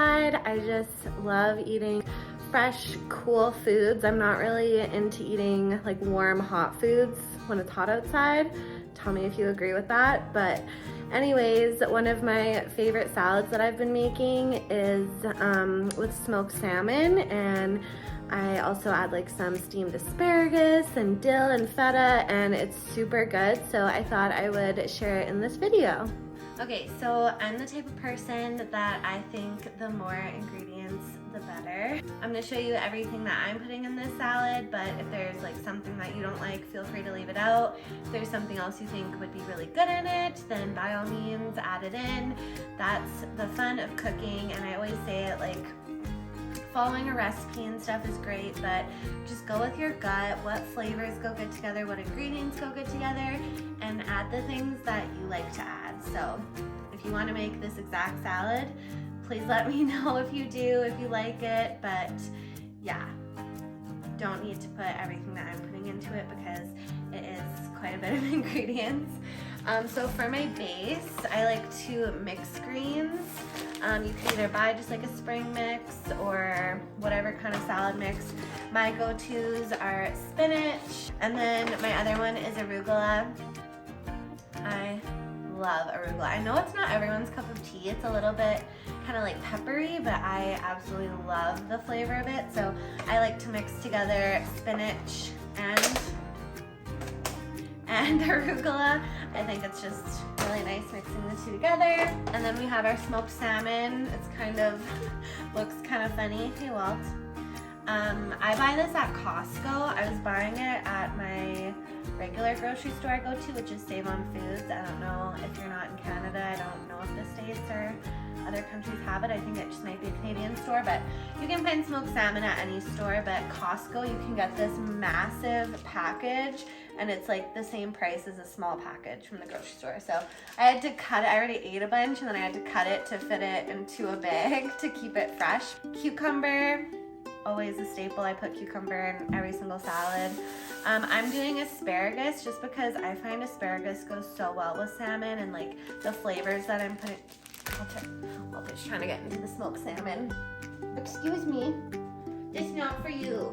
outside. I just love eating fresh, cool foods. I'm not really into eating like warm, hot foods when it's hot outside. Tell me if you agree with that. But anyways, one of my favorite salads that I've been making is with smoked salmon, and I also add like some steamed asparagus and dill and feta, and it's super good. So I thought I would share it in this video. Okay, so I'm the type of person that I think the more ingredients, the better. I'm gonna show you everything that I'm putting in this salad, but if there's like something that you don't like, feel free to leave it out. If there's something else you think would be really good in it, then by all means add it in. That's the fun of cooking, and I always say it, like, following a recipe and stuff is great, but just go with your gut, what flavors go good together, what ingredients go good together, and add the things that you like to add. So if you want to make this exact salad, please let me know if you do, if you like it, but yeah, don't need to put everything that I'm putting into it because it is quite a bit of ingredients. So for my base, I like to mix greens. You can either buy just like a spring mix or whatever kind of salad mix. My go-tos are spinach, and then my other one is arugula. I love arugula. I know it's not everyone's cup of tea. It's a little bit kind of like peppery, but I absolutely love the flavor of it. So I like to mix together spinach and arugula. I think it's just really nice mixing the two together. And then we have our smoked salmon. It's kind of, looks kind of funny. Hey, Walt. I buy this at Costco. I was buying it at my regular grocery store I go to, which is Salmon Foods. I don't know if you're not in Canada. I don't know if the States or other countries have it. I think it just might be a Canadian store, but you can find smoked salmon at any store, but at Costco you can get this massive package, and it's like the same price as a small package from the grocery store. So I had to cut it. I already ate a bunch, and then I had to cut it to fit it into a bag to keep it fresh. Cucumber, always a staple. I put cucumber in every single salad. I'm doing asparagus just because I find asparagus goes so well with salmon, and like the flavors that I'm putting. Walter's trying to get into the smoked salmon. Excuse me, it's not for you.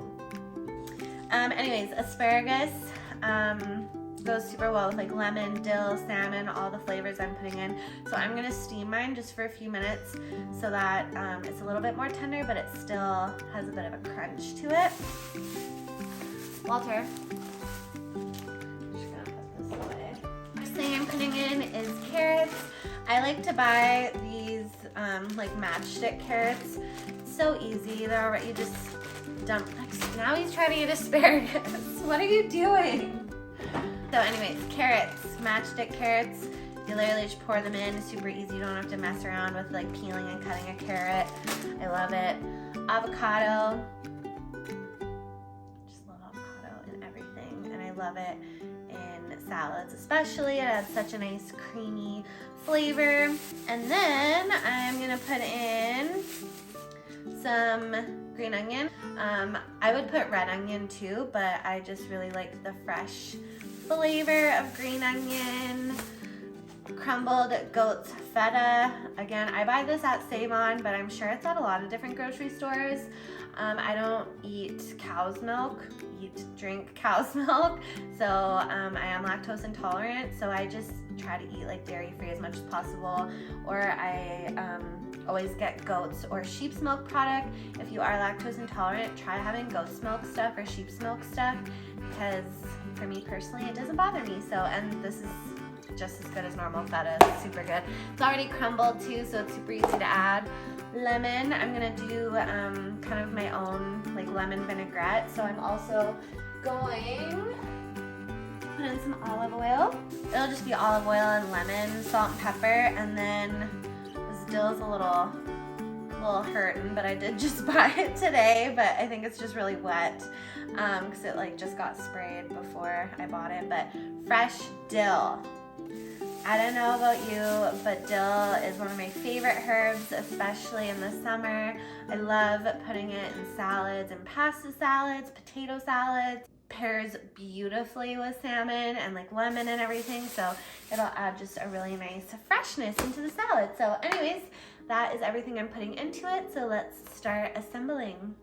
Anyways, asparagus goes super well with like lemon, dill, salmon, all the flavors I'm putting in. So I'm gonna steam mine just for a few minutes so that it's a little bit more tender, but it still has a bit of a crunch to it. Walter, I'm just gonna put this away. Next thing I'm putting in is carrots. I like to buy these like matchstick carrots. It's so easy. They're already, you just dump. Like, now he's trying to eat asparagus. What are you doing? So anyways, carrots, matchstick carrots. You literally just pour them in. It's super easy. You don't have to mess around with like peeling and cutting a carrot. I love it. Avocado. Just love avocado in everything, and I love it in salads especially. It adds such a nice creamy flavor. And then I'm gonna put in some green onion. I would put red onion too, but I just really like the fresh flavor of green onion. Crumbled goat's feta. Again, I buy this at Salmon, but I'm sure it's at a lot of different grocery stores. I don't eat cow's milk, drink cow's milk, so I am lactose intolerant, so I just try to eat like dairy-free as much as possible, or I always get goat's or sheep's milk product. If you are lactose intolerant, try having goat's milk stuff or sheep's milk stuff, because for me personally, it doesn't bother me. So, and this is just as good as normal feta. It's super good. It's already crumbled too, so it's super easy to add. Lemon, I'm gonna do kind of my own like lemon vinaigrette. So I'm also going to put in some olive oil. It'll just be olive oil and lemon, salt and pepper, and then this dill is a little hurting, but I did just buy it today, but I think it's just really wet because it like just got sprayed before I bought it. But fresh dill. I don't know about you, but dill is one of my favorite herbs, especially in the summer. I love putting it in salads and pasta salads, potato salads. Pairs beautifully with salmon and like lemon and everything, so it'll add just a really nice freshness into the salad. So anyways, that is everything I'm putting into it, so let's start assembling.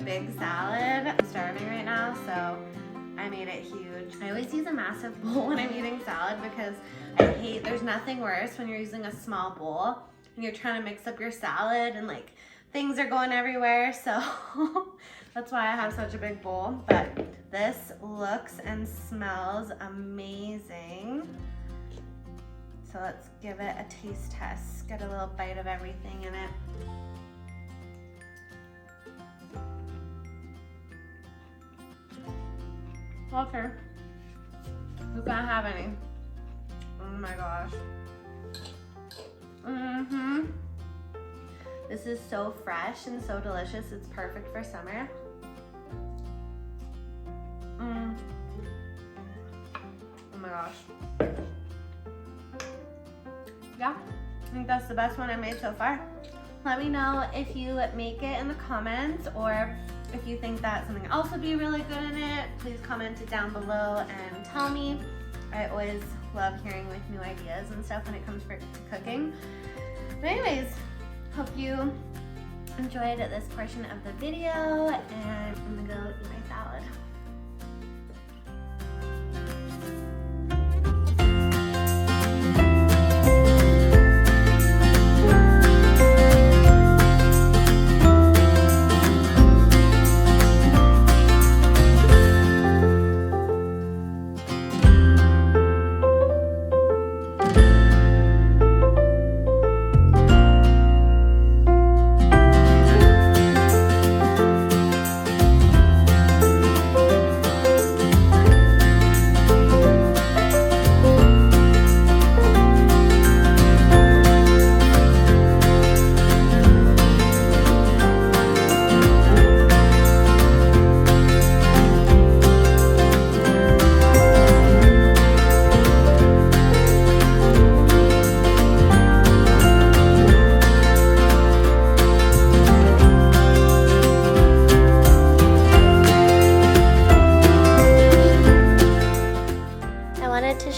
big salad. I'm starving right now, so I made it huge. I always use a massive bowl when I'm eating salad because there's nothing worse when you're using a small bowl and you're trying to mix up your salad and like things are going everywhere. So that's why I have such a big bowl. But this looks and smells amazing. So let's give it a taste test. Get a little bite of everything in it. Okay. You can't have any. Oh my gosh. This is so fresh and so delicious. It's perfect for summer. Oh my gosh. Yeah, I think that's the best one I made so far. Let me know if you make it in the comments, or if you think that something else would be really good in it. Please comment it down below and tell me. I always love hearing like new ideas and stuff when it comes to cooking. But anyways, hope you enjoyed this portion of the video, and I'm gonna go eat my salad.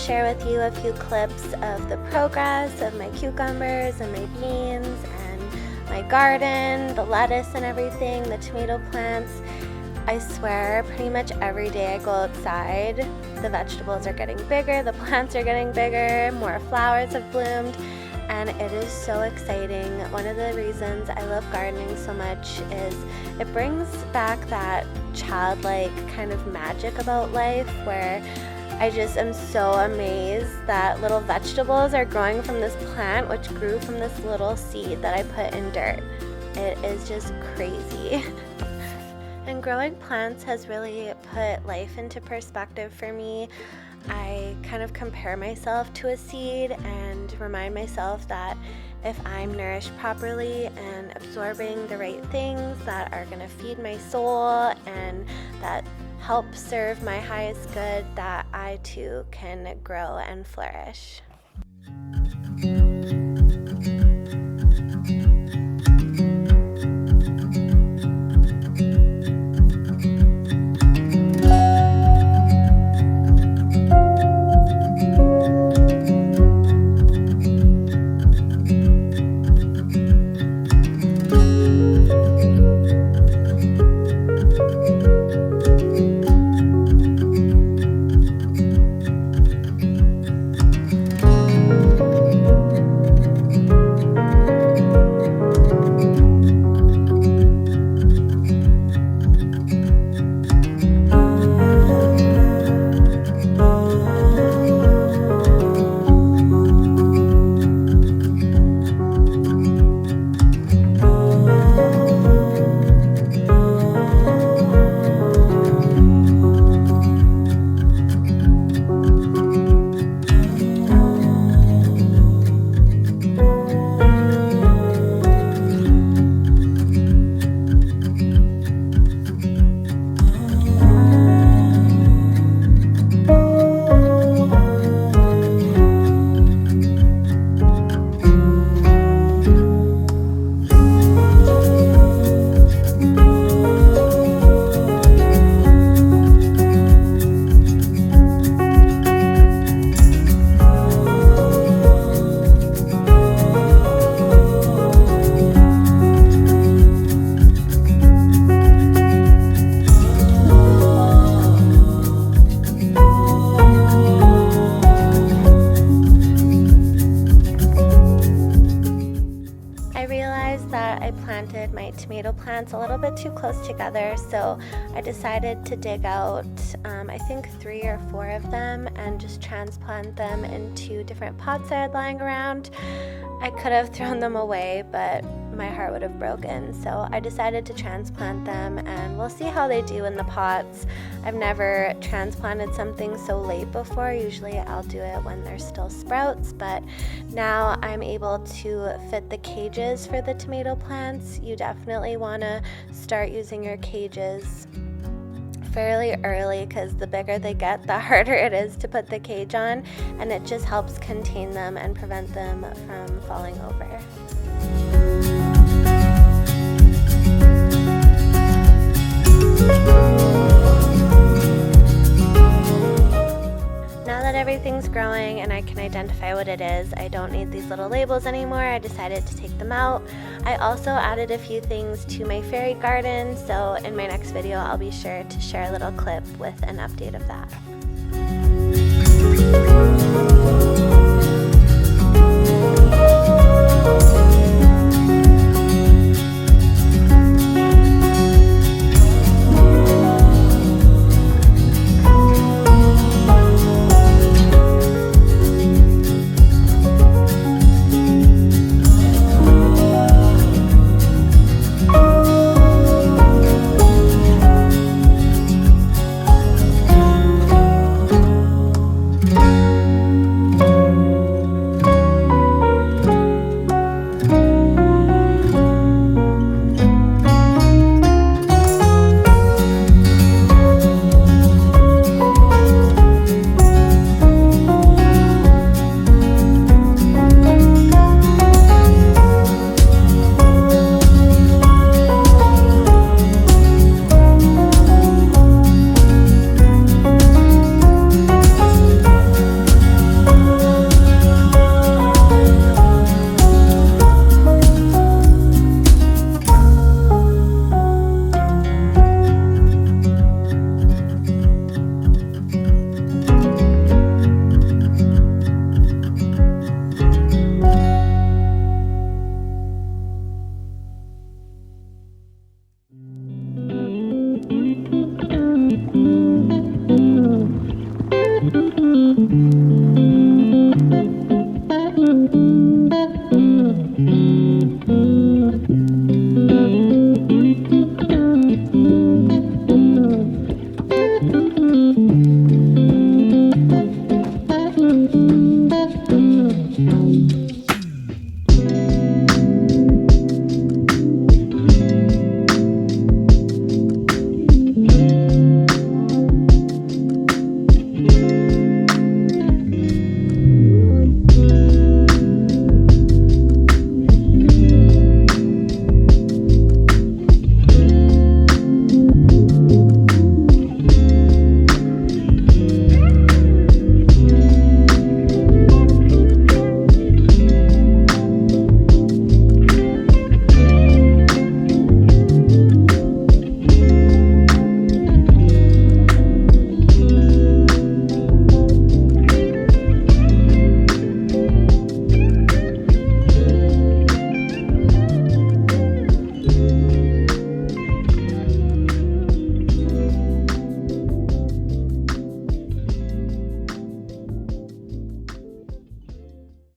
Share with you a few clips of the progress of my cucumbers and my beans and my garden, the lettuce and everything, the tomato plants. I swear pretty much every day I go outside, the vegetables are getting bigger, the plants are getting bigger, more flowers have bloomed, and it is so exciting. One of the reasons I love gardening so much is it brings back that childlike kind of magic about life, where I just am so amazed that little vegetables are growing from this plant, which grew from this little seed that I put in dirt. It is just crazy. And growing plants has really put life into perspective for me. I kind of compare myself to a seed and remind myself that if I'm nourished properly and absorbing the right things that are going to feed my soul and that help serve my highest good, that I too can grow and flourish. that I planted my tomato plants a little bit too close together, so I decided to dig out I think 3 or 4 of them and just transplant them into different pots I had lying around. I could have thrown them away, but my heart would have broken, so I decided to transplant them, and we'll see how they do in the pots. I've never transplanted something so late before. Usually I'll do it when there's still sprouts, but now I'm able to fit the cages for the tomato plants. You definitely want to start using your cages fairly early, because the bigger they get, the harder it is to put the cage on, and it just helps contain them and prevent them from falling over. Now that everything's growing and I can identify what it is, I don't need these little labels anymore. I decided to take them out. I also added a few things to my fairy garden, so in my next video I'll be sure to share a little clip with an update of that.